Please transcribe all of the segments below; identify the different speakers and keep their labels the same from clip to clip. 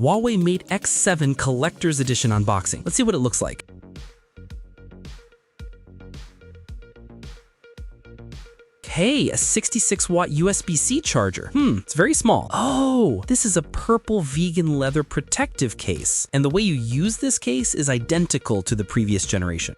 Speaker 1: Huawei Mate X7 Collector's Edition unboxing. Let's see what it looks like. Hey, a 66-watt USB-C charger. It's very small. Oh, this is a purple vegan leather protective case. And the way you use this case is identical to the previous generation.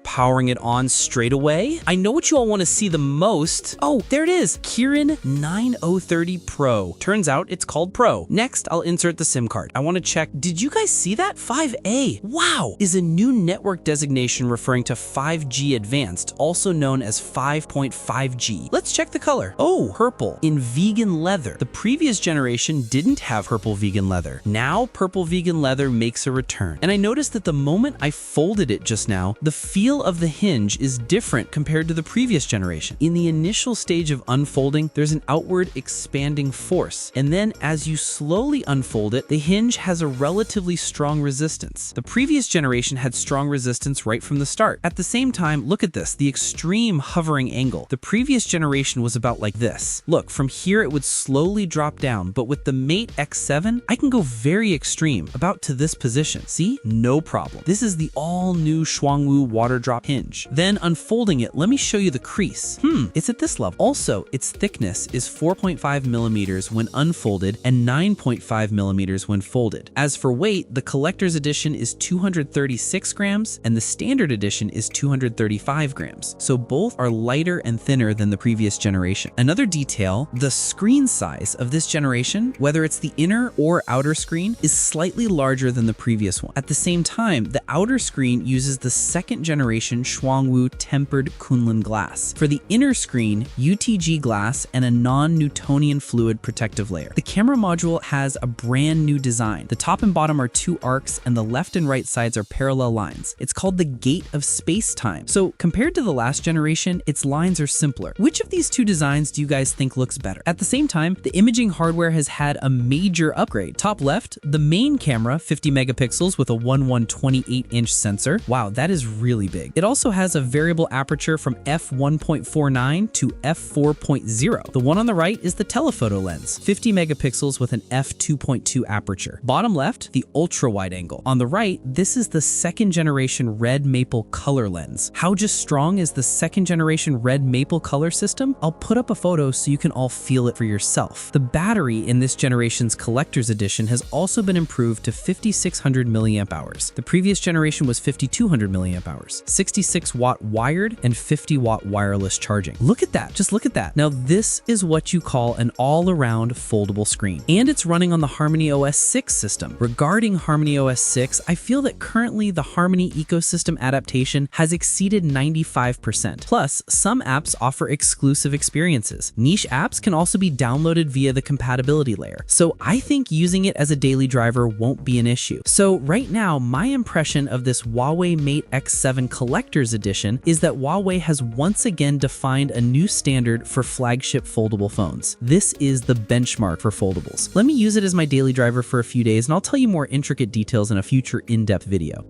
Speaker 1: Powering it on straight away. I know what you all want to see the most. Oh, there it is. Kirin 9030 Pro. Turns out it's called Pro. Next, I'll insert the SIM card. I want to check. Did you guys see that? 5A. Wow. Is a new network designation referring to 5G Advanced, also known as 5.5G. Let's check the color. Oh, purple in vegan leather. The previous generation didn't have purple vegan leather. Now, purple vegan leather makes a return. And I noticed that the moment I folded it just now, the feel of the hinge is different compared to the previous generation. In the initial stage of unfolding, there's an outward expanding force. And then as you slowly unfold it, the hinge has a relatively strong resistance. The previous generation had strong resistance right from the start. At the same time, look at this, the extreme hovering angle. The previous generation was about like this. Look, from here it would slowly drop down, but with the Mate X7, I can go very extreme, about to this position. See? No problem. This is the all-new Xuanwu Waterdrop Hinge. Then unfolding it, let me show you the crease. It's at this level. Also, its thickness is 4.5 millimeters when unfolded and 9.5 millimeters when folded. As for weight, the collector's edition is 236 grams and the standard edition is 235 grams. So both are lighter and thinner than the previous generation. Another detail, the screen size of this generation, whether it's the inner or outer screen, is slightly larger than the previous one. At the same time, the outer screen uses the second generation Xuanwu tempered Kunlun Glass. For the inner screen, UTG glass and a non-Newtonian fluid protective layer. The camera module has a brand new design. The top and bottom are two arcs and the left and right sides are parallel lines. It's called the gate of space-time. So compared to the last generation, its lines are simpler. Which of these two designs do you guys think looks better? At the same time, the imaging hardware has had a major upgrade. Top left, the main camera, 50 megapixels with a 1.28-inch sensor. Wow, that is really big. It also has a variable aperture from f1.49 to f4.0. The one on the right is the telephoto lens, 50 megapixels with an f2.2 aperture. Bottom left, the ultra-wide angle. On the right, this is the second generation red maple color lens. How just strong is the second generation red maple color system? I'll put up a photo so you can all feel it for yourself. The battery in this generation's collector's edition has also been improved to 5600 milliamp hours. The previous generation was 5200 milliamp hours. 66-watt wired and 50-watt wireless charging. Look at that. Just look at that. Now, this is what you call an all-around foldable screen. And it's running on the Harmony OS 6 system. Regarding Harmony OS 6, I feel that currently the Harmony ecosystem adaptation has exceeded 95%. Plus, some apps offer exclusive experiences. Niche apps can also be downloaded via the compatibility layer. So I think using it as a daily driver won't be an issue. So right now, my impression of this Huawei Mate X7 Collector's Edition is that Huawei has once again defined a new standard for flagship foldable phones. This is the benchmark for foldables. Let me use it as my daily driver for a few days and I'll tell you more intricate details in a future in-depth video.